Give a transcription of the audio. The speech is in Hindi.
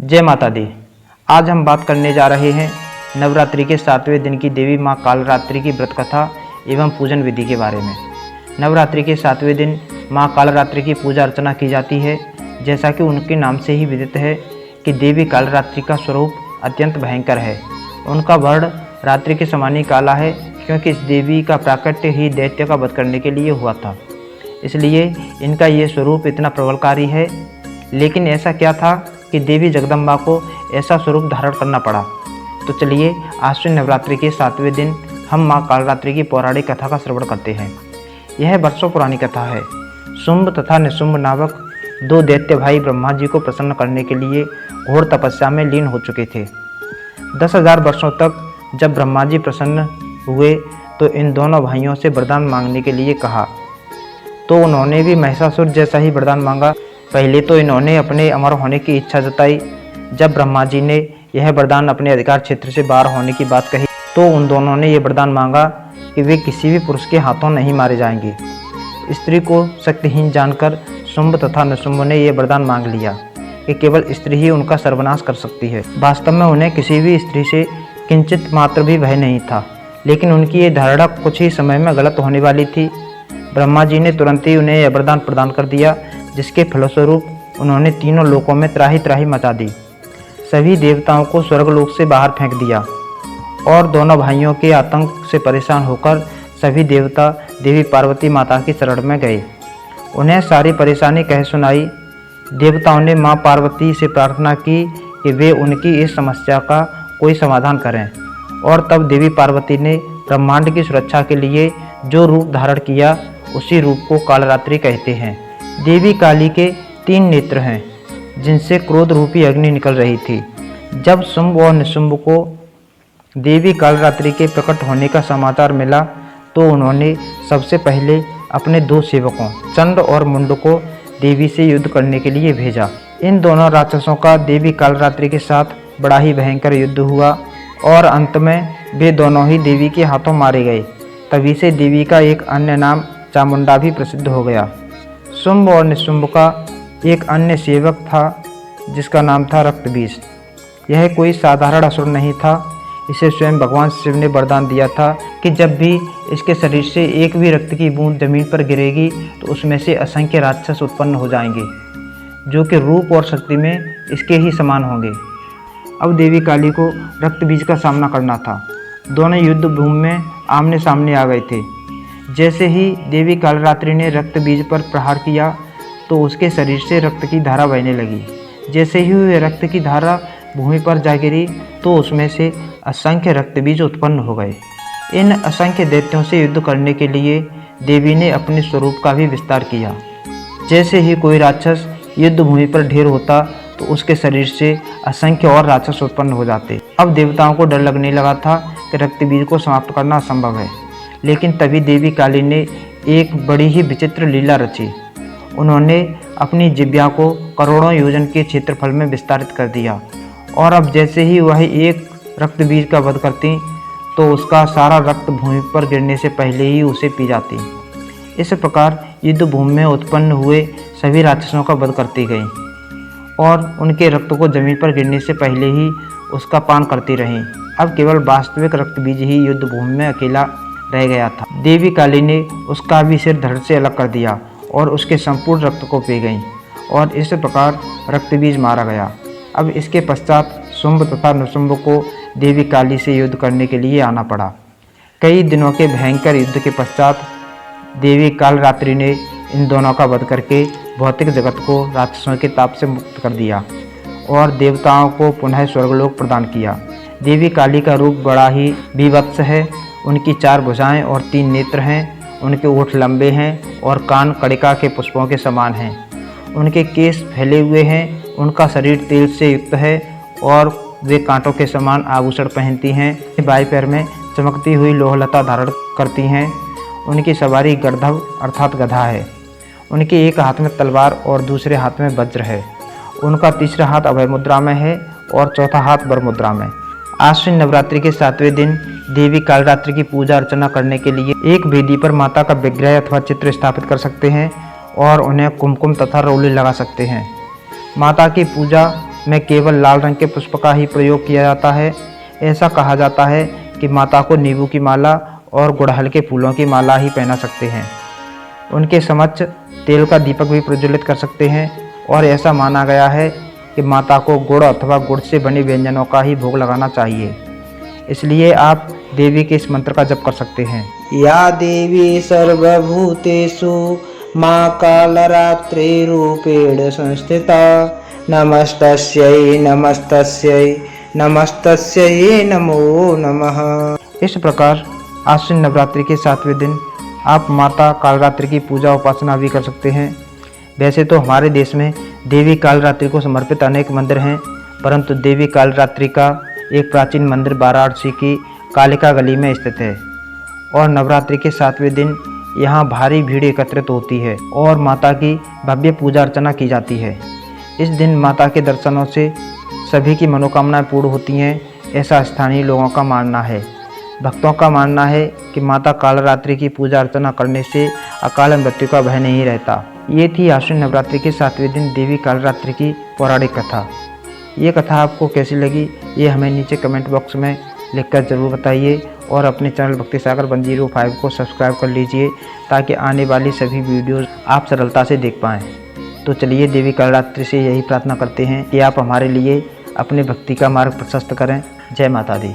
जय माता दी। आज हम बात करने जा रहे हैं नवरात्रि के 7वें दिन की देवी माँ कालरात्रि की व्रत कथा एवं पूजन विधि के बारे में। नवरात्रि के 7वें दिन माँ कालरात्रि की पूजा अर्चना की जाती है। जैसा कि उनके नाम से ही विदित है कि देवी कालरात्रि का स्वरूप अत्यंत भयंकर है। उनका वर्ण रात्रि के समान ही काला है, क्योंकि इस देवी का प्राकट्य ही दैत्य का वध करने के लिए हुआ था, इसलिए इनका ये स्वरूप इतना प्रबलकारी है। लेकिन ऐसा क्या था कि देवी जगदम्बा को ऐसा स्वरूप धारण करना पड़ा। तो चलिए आश्विन नवरात्रि के 7वें दिन हम माँ कालरात्रि की पौराणिक कथा का श्रवण करते हैं। यह वर्षों पुरानी कथा है। शुंभ तथा निशुंभ नामक दो दैत्य भाई ब्रह्मा जी को प्रसन्न करने के लिए घोर तपस्या में लीन हो चुके थे। 10,000 वर्षों तक जब ब्रह्मा जी प्रसन्न हुए तो इन दोनों भाइयों से वरदान मांगने के लिए कहा, तो उन्होंने भी महिषासुर जैसा ही वरदान मांगा। पहले तो इन्होंने अपने अमर होने की इच्छा जताई। जब ब्रह्मा जी ने यह वरदान अपने अधिकार क्षेत्र से बाहर होने की बात कही, तो उन दोनों ने यह वरदान मांगा कि वे किसी भी पुरुष के हाथों नहीं मारे जाएंगे। स्त्री को शक्तिहीन जानकर शुंभ तथा निशुंभ ने यह वरदान मांग लिया कि केवल स्त्री ही उनका सर्वनाश कर सकती है। वास्तव में उन्हें किसी भी स्त्री से किंचित मात्र भी भय नहीं था, लेकिन उनकी ये धारणा कुछ ही समय में गलत होने वाली थी। ब्रह्मा जी ने तुरंत ही उन्हें यह वरदान प्रदान कर दिया, जिसके फलस्वरूप उन्होंने तीनों लोकों में त्राही त्राही मचा दी। सभी देवताओं को स्वर्गलोक से बाहर फेंक दिया और दोनों भाइयों के आतंक से परेशान होकर सभी देवता देवी पार्वती माता की शरण में गए। उन्हें सारी परेशानी कह सुनाई। देवताओं ने माँ पार्वती से प्रार्थना की कि वे उनकी इस समस्या का कोई समाधान करें, और तब देवी पार्वती ने ब्रह्मांड की सुरक्षा के लिए जो रूप धारण किया, उसी रूप को कालरात्रि कहते हैं। देवी काली के 3 नेत्र हैं, जिनसे क्रोध रूपी अग्नि निकल रही थी। जब शुंभ और निशुंभ को देवी कालरात्रि के प्रकट होने का समाचार मिला, तो उन्होंने सबसे पहले अपने 2 सेवकों चंड और मुंड को देवी से युद्ध करने के लिए भेजा। इन दोनों राक्षसों का देवी कालरात्रि के साथ बड़ा ही भयंकर युद्ध हुआ और अंत में वे दोनों ही देवी के हाथों मारे गए। तभी से देवी का एक अन्य नाम चामुंडा भी प्रसिद्ध हो गया। शुंभ और निशुंभ का एक अन्य सेवक था, जिसका नाम था रक्तबीज। यह कोई साधारण असुर नहीं था। इसे स्वयं भगवान शिव ने वरदान दिया था कि जब भी इसके शरीर से एक भी रक्त की बूंद जमीन पर गिरेगी, तो उसमें से असंख्य राक्षस उत्पन्न हो जाएंगे, जो कि रूप और शक्ति में इसके ही समान होंगे। अब देवी काली को रक्तबीज का सामना करना था। दोनों युद्ध भूमि में आमने सामने आ गए थे। जैसे ही देवी कालरात्रि ने रक्तबीज पर प्रहार किया, तो उसके शरीर से रक्त की धारा बहने लगी। जैसे ही वह रक्त की धारा भूमि पर जा गिरी, तो उसमें से असंख्य रक्तबीज उत्पन्न हो गए। इन असंख्य दैत्यों से युद्ध करने के लिए देवी ने अपने स्वरूप का भी विस्तार किया। जैसे ही कोई राक्षस युद्ध भूमि पर ढेर होता, तो उसके शरीर से असंख्य और राक्षस उत्पन्न हो जाते। अब देवताओं को डर लगने लगा था कि रक्तबीज को समाप्त करना असंभव है। लेकिन तभी देवी काली ने एक बड़ी ही विचित्र लीला रची। उन्होंने अपनी जिह्वा को करोड़ों योजन के क्षेत्रफल में विस्तारित कर दिया, और अब जैसे ही वह एक रक्तबीज का वध करती, तो उसका सारा रक्त भूमि पर गिरने से पहले ही उसे पी जाती। इस प्रकार युद्ध भूमि में उत्पन्न हुए सभी राक्षसों का वध करती गई और उनके रक्त को जमीन पर गिरने से पहले ही उसका पान करती रहीं। अब केवल वास्तविक रक्तबीज ही युद्ध भूमि में अकेला रह गया था। देवी काली ने उसका भी सिर धड़ से अलग कर दिया और उसके संपूर्ण रक्त को पी गई, और इस प्रकार रक्तबीज मारा गया। अब इसके पश्चात शुंभ तथा निशुंभ को देवी काली से युद्ध करने के लिए आना पड़ा। कई दिनों के भयंकर युद्ध के पश्चात देवी कालरात्रि ने इन दोनों का वध करके भौतिक जगत को राक्षसों के ताप से मुक्त कर दिया और देवताओं को पुनः स्वर्गलोक प्रदान किया। देवी काली का रूप बड़ा ही बीभत्स है। उनकी 4 भुजाएं और 3 नेत्र हैं। उनके ओठ लंबे हैं और कान कड़िका के पुष्पों के समान हैं। उनके केश फैले हुए हैं। उनका शरीर तेल से युक्त है और वे कांटों के समान आभूषण पहनती हैं। बाएं पैर में चमकती हुई लोहलता धारण करती हैं। उनकी सवारी गर्दभ अर्थात गधा है। उनके एक हाथ में तलवार और दूसरे हाथ में वज्र है। उनका तीसरा हाथ अभय मुद्रा में है और चौथा हाथ वर मुद्रा में। आश्विन नवरात्रि के 7वें दिन देवी कालरात्रि की पूजा अर्चना करने के लिए एक वेदी पर माता का विग्रह अथवा चित्र स्थापित कर सकते हैं और उन्हें कुमकुम तथा रोली लगा सकते हैं। माता की पूजा में केवल लाल रंग के पुष्प का ही प्रयोग किया जाता है। ऐसा कहा जाता है कि माता को नींबू की माला और गुड़हल के फूलों की माला ही पहना सकते हैं। उनके समक्ष तेल का दीपक भी प्रज्वलित कर सकते हैं और ऐसा माना गया है कि माता को गुड़ अथवा गुड़ से बने व्यंजनों का ही भोग लगाना चाहिए। इसलिए आप देवी के इस मंत्र का जप कर सकते हैं। या देवी सर्वभूतेषु मां कालरात्रि रूपेण संस्थिता नमस्तस्यै नमस्तस्यै नमस्तस्यै नमो नमः। इस प्रकार आश्विन नवरात्रि के 7वें दिन आप माता कालरात्रि की पूजा उपासना भी कर सकते हैं। वैसे तो हमारे देश में देवी कालरात्रि को समर्पित अनेक मंदिर हैं, परंतु देवी कालरात्रि का एक प्राचीन मंदिर वाराणसी की कालिका गली में स्थित है और नवरात्रि के 7वें दिन यहाँ भारी भीड़ एकत्रित होती है और माता की भव्य पूजा अर्चना की जाती है। इस दिन माता के दर्शनों से सभी की मनोकामनाएं पूर्ण होती हैं, ऐसा स्थानीय लोगों का मानना है। भक्तों का मानना है कि माता कालरात्रि की पूजा अर्चना करने से अकाल मृत्यु का भय नहीं रहता। ये थी आश्विन नवरात्रि के 7वें दिन देवी कालरात्रि की पौराणिक कथा। ये कथा आपको कैसी लगी ये हमें नीचे कमेंट बॉक्स में लिखकर ज़रूर बताइए और अपने चैनल भक्ति सागर 105 को सब्सक्राइब कर लीजिए ताकि आने वाली सभी वीडियोज़ आप सरलता से देख पाएँ। तो चलिए देवी कालरात्रि से यही प्रार्थना करते हैं कि आप हमारे लिए अपने भक्ति का मार्ग प्रशस्त करें। जय माता दी।